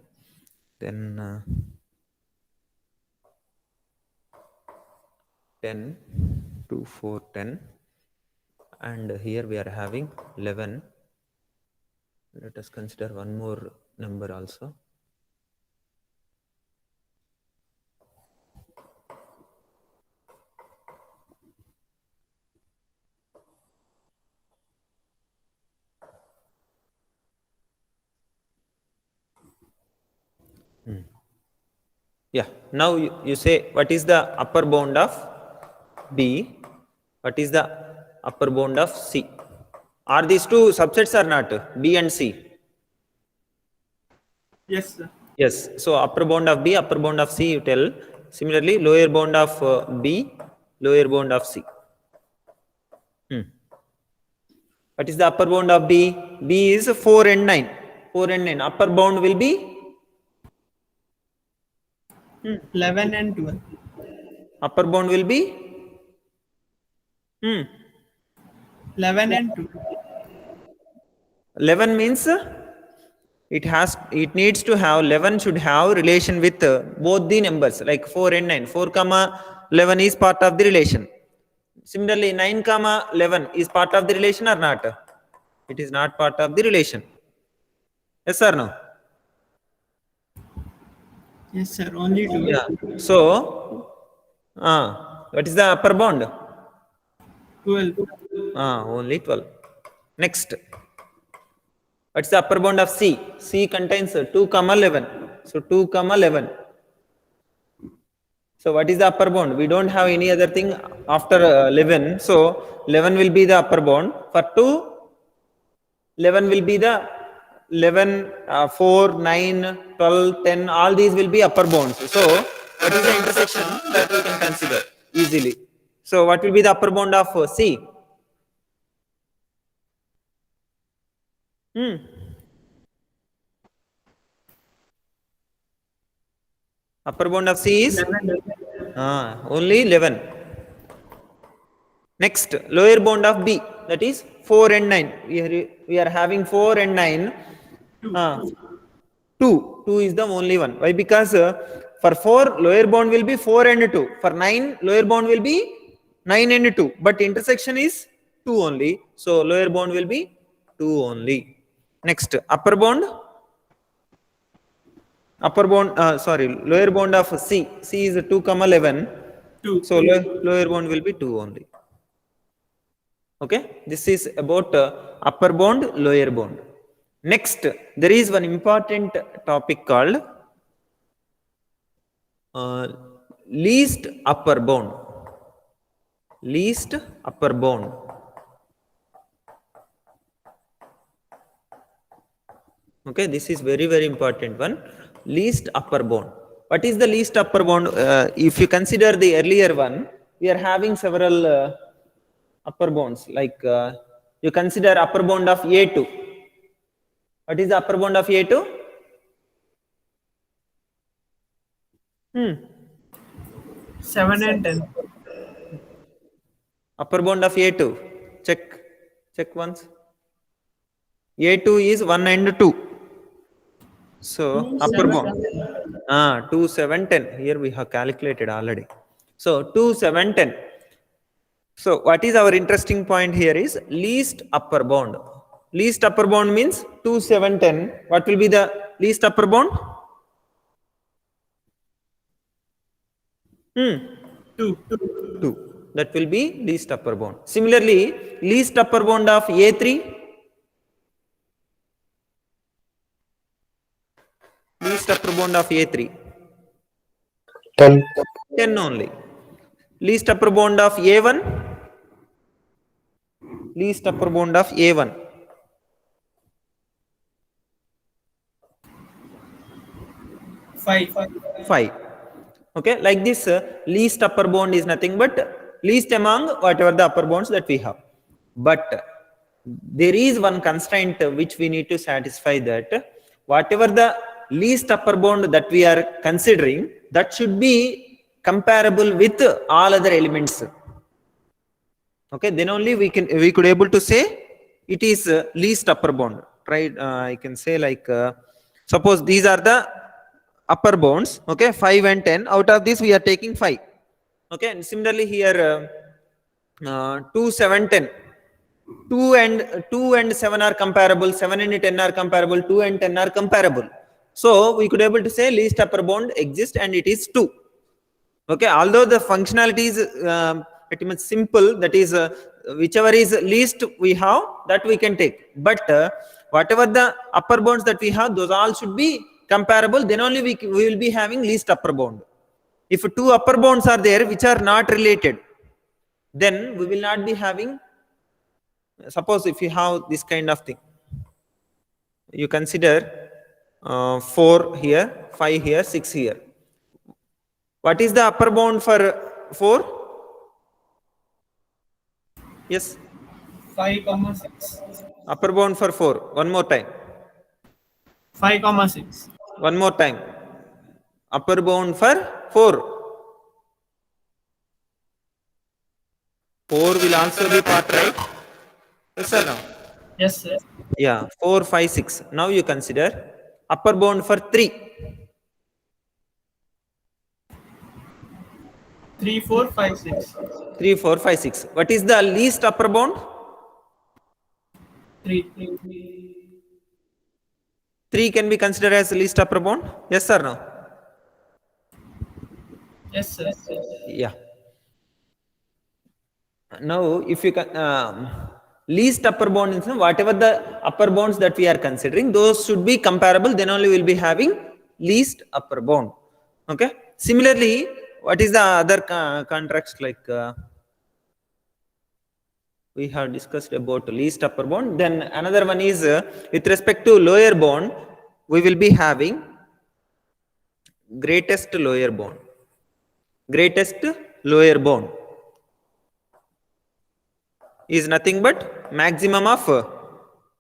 Then 10, 2, 4, 10. And here we are having 11. Let us consider one more number also. Yeah, now you say what is the upper bound of B? What is the upper bound of C? Are these two subsets or not? B and C? Yes, sir. Yes, so upper bound of B, upper bound of C you tell. Similarly, lower bound of B, lower bound of C. What is the upper bound of B? B is 4 and 9. 4 and 9. Upper bound will be 11 and 12. upper bound will be 11 and 2. 11 means it needs to have 11 should have relation with both the numbers like 4 and 9. 4 comma 11 is part of the relation. Similarly, 9 comma 11 is part of the relation or not? It is not part of the relation. Yes or no? Yes, sir. Only 2. Yeah. So, what is the upper bound? 12. Only 12. Next. What's the upper bound of C? C contains 2 comma 11. So 2 comma 11. So what is the upper bound? We don't have any other thing after 11. So 11 will be the upper bound. For 2, 11 will be the 11, 4, 9, 12, 10. All these will be upper bounds. So what is the intersection that we can consider easily? So what will be the upper bound of C? Hmm. Upper bound of C is 11. only 11. Next, lower bound of B, that is 4 and 9. We are having 4 and 9. 2. 2. 2 is the only one. Why? Because for 4, lower bound will be 4 and 2. For 9, lower bound will be 9 and 2. But intersection is 2 only. So, lower bound will be 2 only. Next, upper bound. Lower bound of C. C is 2, 11. 2. So, lower bound will be 2 only. Okay, this is about upper bound, lower bound. Next, there is one important topic called least upper bound. Least upper bound. Okay, this is very, very important one. Least upper bound. What is the least upper bound? If you consider the earlier one, we are having several upper bounds. Like you consider upper bound of A2. What is the upper bound of A2? 7 and 10. Upper bound of A2. Check once. A2 is 1 and 2. So 2, upper 7, bound. 2, 7, 10. Here we have calculated already. So 2, 7, 10. So what is our interesting point here is least upper bound. Least upper bound means 2, 7, 10. What will be the least upper bound? 2. 2. That will be least upper bound. Similarly, least upper bound of A3. Least upper bound of A3. 10. 10 only. Least upper bound of A1. Least upper bound of A1. 5. 5. Okay, like this, least upper bound is nothing but least among whatever the upper bounds that we have. But there is one constraint which we need to satisfy, that whatever the least upper bound that we are considering, that should be comparable with all other elements. Okay, then only we could able to say it is least upper bound. Right? I can say like suppose these are the upper bounds. Okay, 5 and 10. Out of this we are taking 5. Okay, and similarly here 2, 7, 10. 2 and 7 are comparable. 7 and 10 are comparable. 2 and 10 are comparable. So we could able to say least upper bound exists and it is 2. Okay, although the functionality is pretty much simple, that is whichever is least we have, that we can take. But whatever the upper bounds that we have, those all should be comparable. Then only we will be having least upper bound. If 2 upper bounds are there which are not related, then we will not be having. Suppose if you have this kind of thing, you consider 4 here, 5 here, 6 here. What is the upper bound for 4? Yes. 5, 6. Upper bound for 4. One more time. 5, 6. One more time. Upper bound for 4. 4 will also be part, right? Yes or no? Yes, sir. Yeah. 4, 5, 6. Now you consider upper bound for 3. 3, 4, 5, 6. 3, 4, 5, 6. What is the least upper bound? 3. 3 can be considered as least upper bound. Yes or no? Yes, sir. Yeah. Now, if you can, least upper bound is whatever the upper bounds that we are considering, those should be comparable. Then only we'll be having least upper bound. Okay. Similarly, what is the other contrast like? We have discussed about least upper bound. Then another one is with respect to lower bound, we will be having greatest lower bound. Greatest lower bound is nothing but maximum of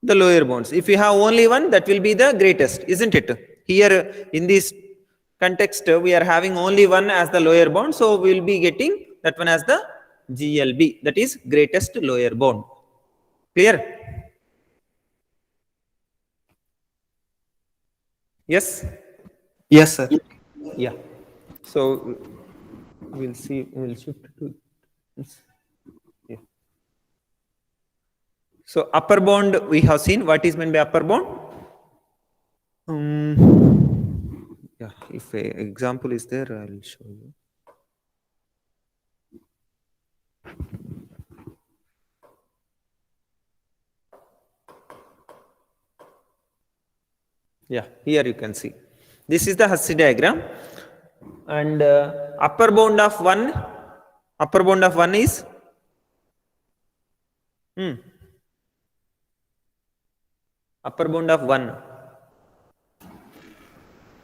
the lower bounds. If you have only one, that will be the greatest, isn't it? Here in this context, we are having only one as the lower bound, so we will be getting that one as the GLB, that is greatest lower bound. Clear? Yes? Yes, sir. Yeah. So we'll see, we'll shift to this. Yeah. So upper bound we have seen. What is meant by upper bound? Yeah, if a example is there, I will show you. Yeah, here you can see. This is the Hussey diagram, and upper bound of one is upper bound of 1.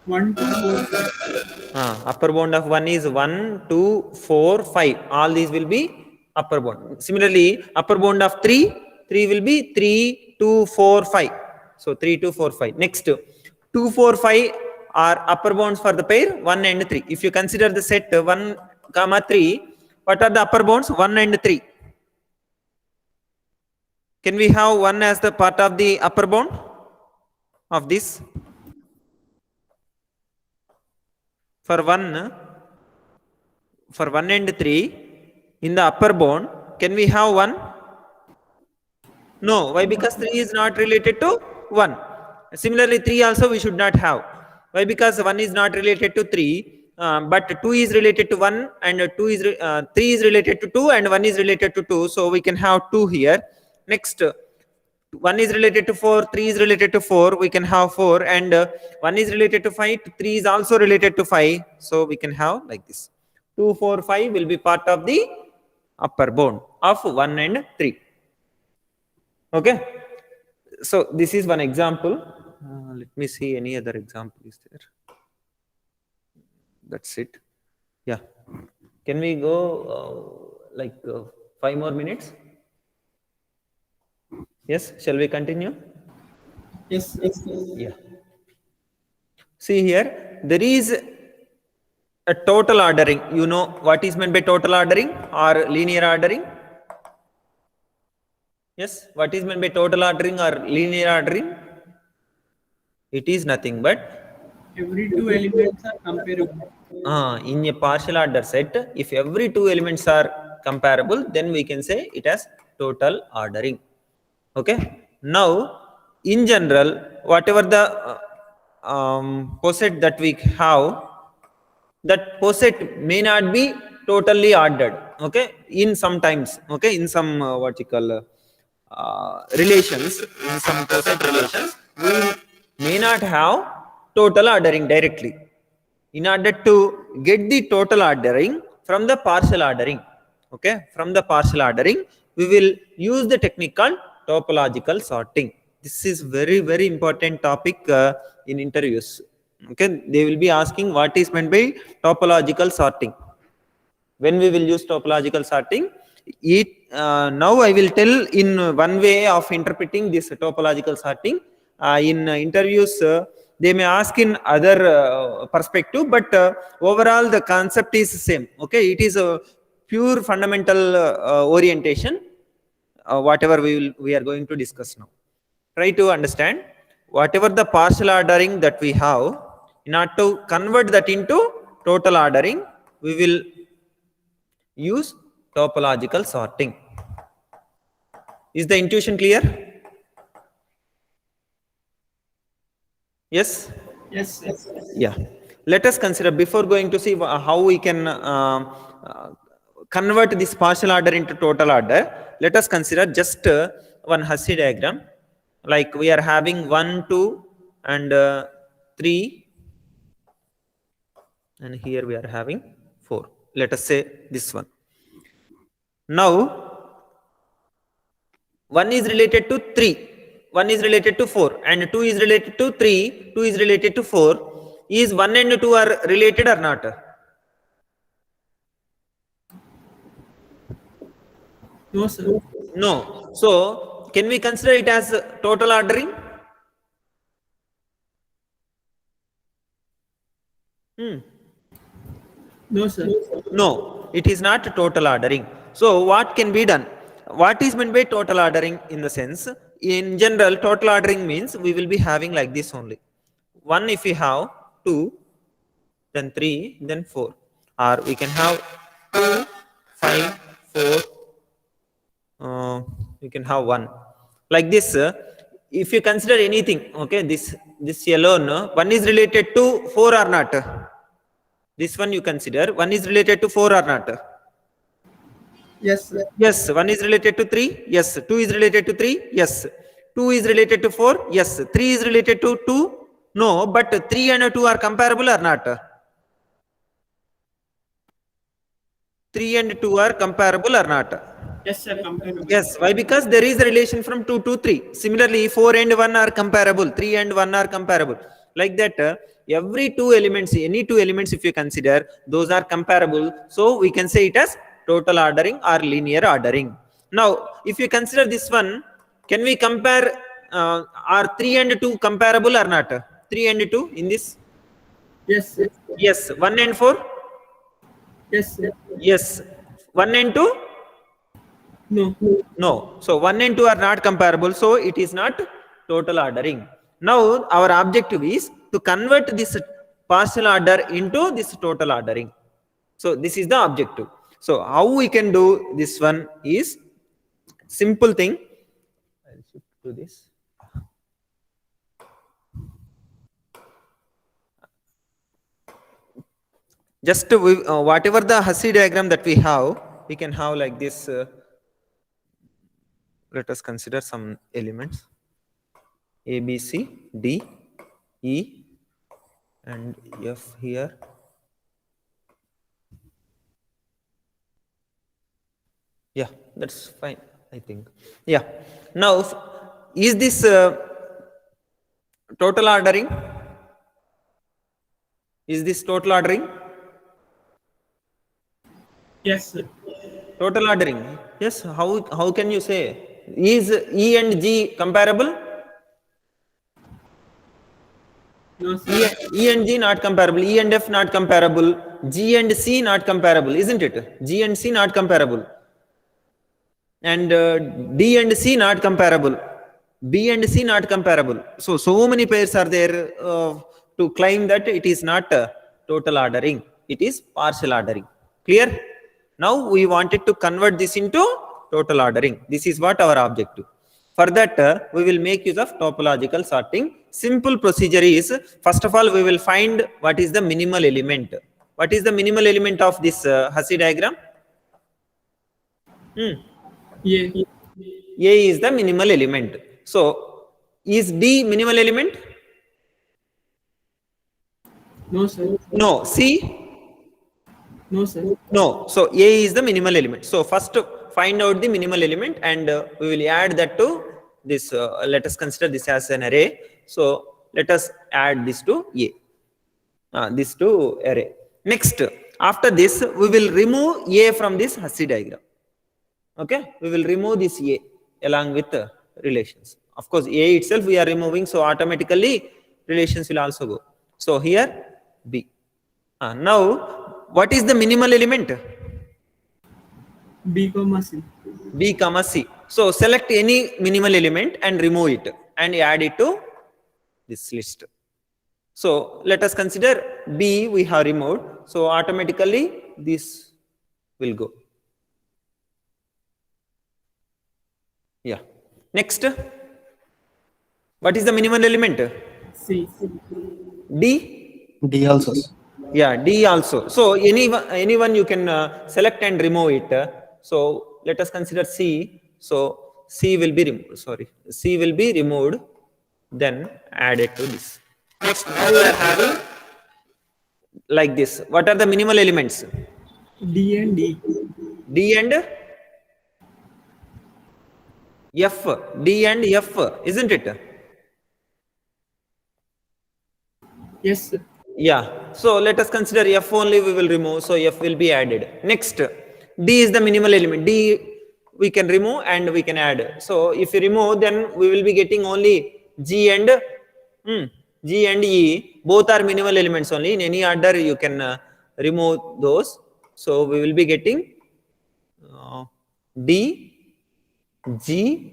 1, 2, 4, 5. Upper bound of 1 is 1, 2, 4, 5. All these will be upper bound. Similarly, upper bound of 3 will be 3, 2, 4, 5. So 3, 2, 4, 5. Next, 2, 4, 5 are upper bounds for the pair 1 and 3. If you consider the set 1, 3, what are the upper bounds? 1 and 3. Can we have 1 as the part of the upper bound of this? For 1 and 3 in the upper bound, can we have 1? No. Why? Because 3 is not related to 1. Similarly, 3 also we should not have. Why? Because 1 is not related to 3, but 2 is related to 1, and 3 is related to 2, and 1 is related to 2. So we can have 2 here. Next, 1 is related to 4, 3 is related to 4, we can have 4, and 1 is related to 5, 3 is also related to 5, so we can have like this. 2, 4, 5 will be part of the upper bound of 1 and 3. Okay, so this is one example. Let me see any other example is there. That's it. Yeah, can we go 5 more minutes? Yes, shall we continue? Yes. Yeah. See here, there is a total ordering. You know what is meant by total ordering or linear ordering? Yes, what is meant by total ordering or linear ordering? It is nothing but Every 2 elements are comparable. in a partial order set, if every 2 elements are comparable, then we can say it as total ordering. Okay. Now, in general, whatever the poset that we have, that poset may not be totally ordered. Okay. In sometimes, okay, in some relations, in some poset relations, we may not have total ordering directly. In order to get the total ordering from the partial ordering, okay, from the partial ordering, we will use the technique called topological sorting. This is very, very important topic in interviews. Okay, they will be asking what is meant by topological sorting. When we will use topological sorting, now I will tell in one way of interpreting this topological sorting. In interviews, they may ask in other perspective, but overall the concept is same. Okay, it is a pure fundamental orientation. Whatever we are going to discuss now. Try to understand whatever the partial ordering that we have. In order to convert that into total ordering, we will use topological sorting. Is the intuition clear? Yes? Yes. Yeah. Let us consider, before going to see how we can convert this partial order into total order, let us consider just one Hussey diagram. Like we are having 1, 2 and 3, and here we are having 4. Let us say this one. Now 1 is related to 3, 1 is related to 4, and 2 is related to 3, 2 is related to 4. Is 1 and 2 are related or not? No, sir. No. So can we consider it as total ordering? No, sir. No, it is not total ordering. So what can be done? What is meant by total ordering in the sense? In general, total ordering means we will be having like this only. 1 if we have, 2, then 3, then 4. Or we can have 2, 5, 4, we can have 1. Like this, if you consider anything, okay, this alone, 1 is related to 4 or not? This one you consider, 1 is related to 4 or not? Yes, sir. Yes, 1 is related to 3. Yes, 2 is related to 3. Yes, 2 is related to 4. Yes, 3 is related to 2. No, but 3 and 2 are comparable or not? 3 and 2 are comparable or not? Yes, sir. Comparable. Yes, why? Because there is a relation from 2 to 3. Similarly, 4 and 1 are comparable, 3 and 1 are comparable. Like that, every two elements, any two elements if you consider, those are comparable. So we can say it as total ordering or linear ordering. Now, if you consider this one, can we compare, are 3 and 2 comparable or not? 3 and 2 in this? Yes, sir. Yes, 1 and 4? Yes, sir. Yes, 1 and 2? No. No. So 1 and 2 are not comparable. So it is not total ordering. Now our objective is to convert this partial order into this total ordering. So this is the objective. So how we can do this one is simple thing. I'll shift to this. Just whatever the Hussey diagram that we have, we can have like this. Let us consider some elements: A, B, C, D, E, and F here. Yeah, that's fine, I think. Yeah. Now, is this total ordering? Is this total ordering? Yes, sir. Total ordering. Yes. How can you say? Is E and G comparable? No, sir. E and G not comparable. E and F not comparable. G and C not comparable, isn't it? G and C not comparable. And D and C not comparable. B and C not comparable. So many pairs are there to claim that it is not total ordering. It is partial ordering. Clear? Now we wanted to convert this into total ordering. This is what our objective. For that, we will make use of topological sorting. Simple procedure is, first of all, we will find what is the minimal element. What is the minimal element of this Hussey diagram? Yeah. A is the minimal element. So, is D minimal element? No, sir. No. C? No, sir. No. So, A is the minimal element. So, first find out the minimal element and we will add that to this. Let us consider this as an array. So, let us add this to A. This to array. Next, after this, we will remove A from this Hussey diagram. Okay, we will remove this A along with relations. Of course, A itself we are removing, so automatically relations will also go. So here B. Now, what is the minimal element? B, C. B, C. So select any minimal element and remove it and add it to this list. So let us consider B we have removed. So automatically this will go. Yeah. Next, what is the minimal element? C. D? D also. Yeah, D also. So anyone you can select and remove it. So let us consider C. So C will be removed. Sorry, C will be removed. Then add it to this. Next, now we are having like this. What are the minimal elements? D and D. D and F. D and F, isn't it? Yes, sir. Yeah. So let us consider F only we will remove. So F will be added. Next, D is the minimal element. D we can remove and we can add. So if you remove, then we will be getting only G and E. Both are minimal elements only. In any order, you can remove those. So we will be getting D, G,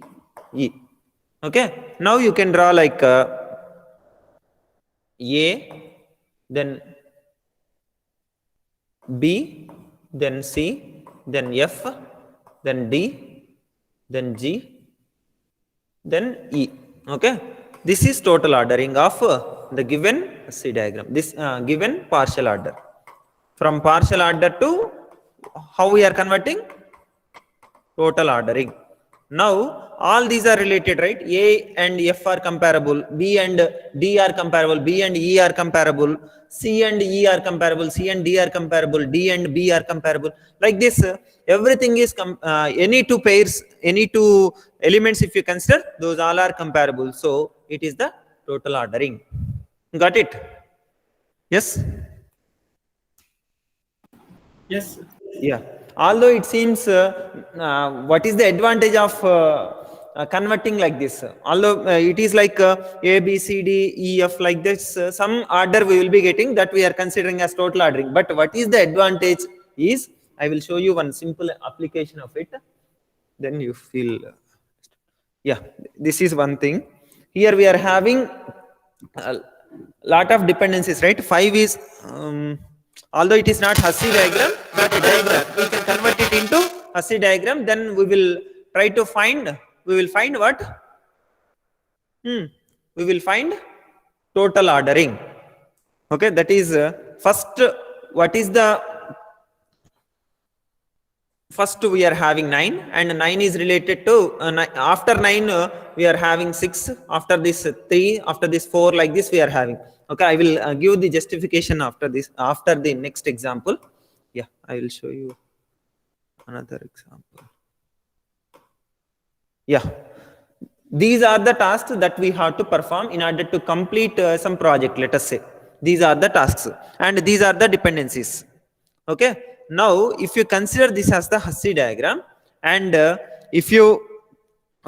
E. Okay. Now you can draw like A, then B, then C, then F, then D, then G, then E. Okay. This is total ordering of the given C diagram. This given partial order. From partial order to how we are converting? Total ordering. Now all these are related, right? A and F are comparable, B and D are comparable, B and E are comparable, C and E are comparable, C and D are comparable, D and B are comparable. Like this, everything is any two pairs, any two elements if you consider, those all are comparable. So it is the total ordering. Got it? Yes? Yes. Yeah. Although it seems, what is the advantage of converting like this? Although it is like A, B, C, D, E, F like this, some order we will be getting that we are considering as total ordering. But what is the advantage is, I will show you one simple application of it. Then you feel, yeah, this is one thing. Here we are having a lot of dependencies, right? 5 is, although it is not Hussey diagram, but a diagram, we can convert it into Hussey diagram. Then we will try to find, we will find what? We will find total ordering. Okay, that is first, what is the, first we are having 9 and 9 is related to, after 9 we are having 6, after this 3, after this 4, like this we are having. Okay, I will give the justification after this, after the next example. Yeah, I will show you another example. Yeah, these are the tasks that we have to perform in order to complete some project, let us say. These are the tasks and these are the dependencies. Okay, now if you consider this as the Hussey diagram and if you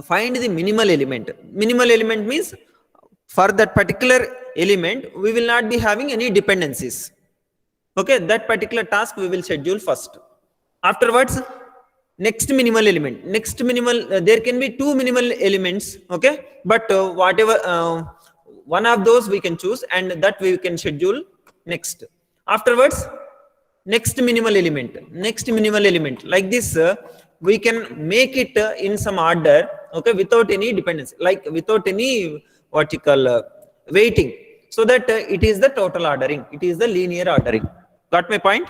find the minimal element means for that particular element we will not be having any dependencies. Okay, that particular task we will schedule first. Afterwards, next minimal element, there can be 2 minimal elements. Okay, but whatever one of those we can choose and that we can schedule next. Afterwards, next minimal element, like this we can make it in some order. Okay, without any dependency, like without any what you call waiting, so that it is the total ordering, it is the linear ordering. Got my point?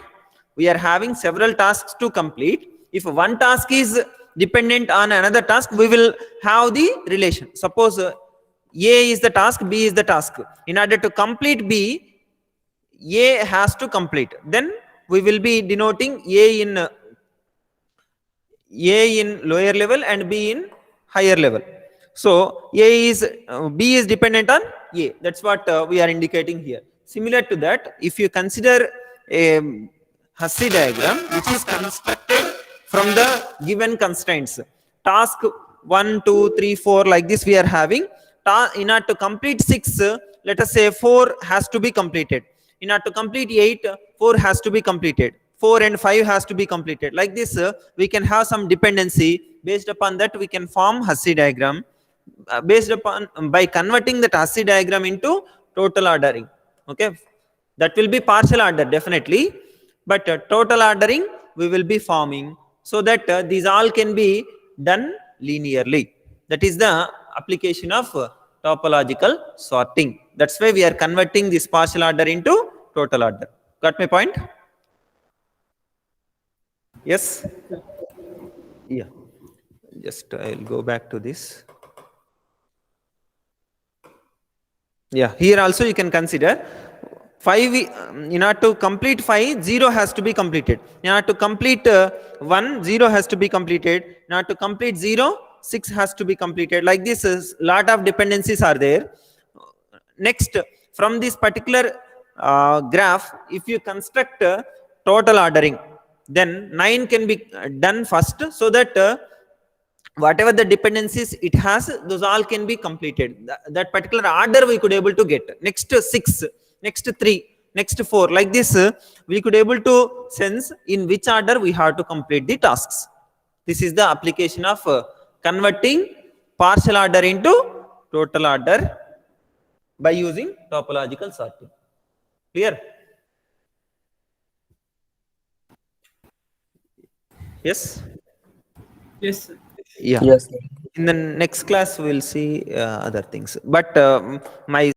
We are having several tasks to complete. If one task is dependent on another task, we will have the relation. Suppose A is the task, B is the task. In order to complete B, A has to complete. Then we will be denoting A in lower level and B in higher level. So B is dependent on A. That's what we are indicating here. Similar to that, if you consider a Hussey diagram which is constructed from the given constraints, task 1, 2, 3, 4, like this we are having. In order to complete 6, let us say 4 has to be completed. In order to complete 8, 4 has to be completed. 4 and 5 has to be completed. Like this, we can have some dependency. Based upon that, we can form Hussey diagram. Based upon, by converting that Hussey diagram into total ordering. Okay, that will be partial order definitely, but total ordering we will be forming so that these all can be done linearly. That is the application of topological sorting. That's why we are converting this partial order into total order. Got my point? Yes? Yeah. Just I'll go back to this. Yeah, here also you can consider 5, in order to complete 5, 0 has to be completed. In order to complete 1, 0 has to be completed. In order to complete 0, 6 has to be completed. Like this, is lot of dependencies are there. Next, from this particular graph, if you construct total ordering, then 9 can be done first, so that whatever the dependencies it has, those all can be completed. That particular order we could able to get. Next 6, next 3, next 4, like this, we could able to sense in which order we have to complete the tasks. This is the application of converting partial order into total order by using topological sorting. Clear? Yes? Yes, sir. Yeah. Yes, sir. In the next class, we'll see other things. But my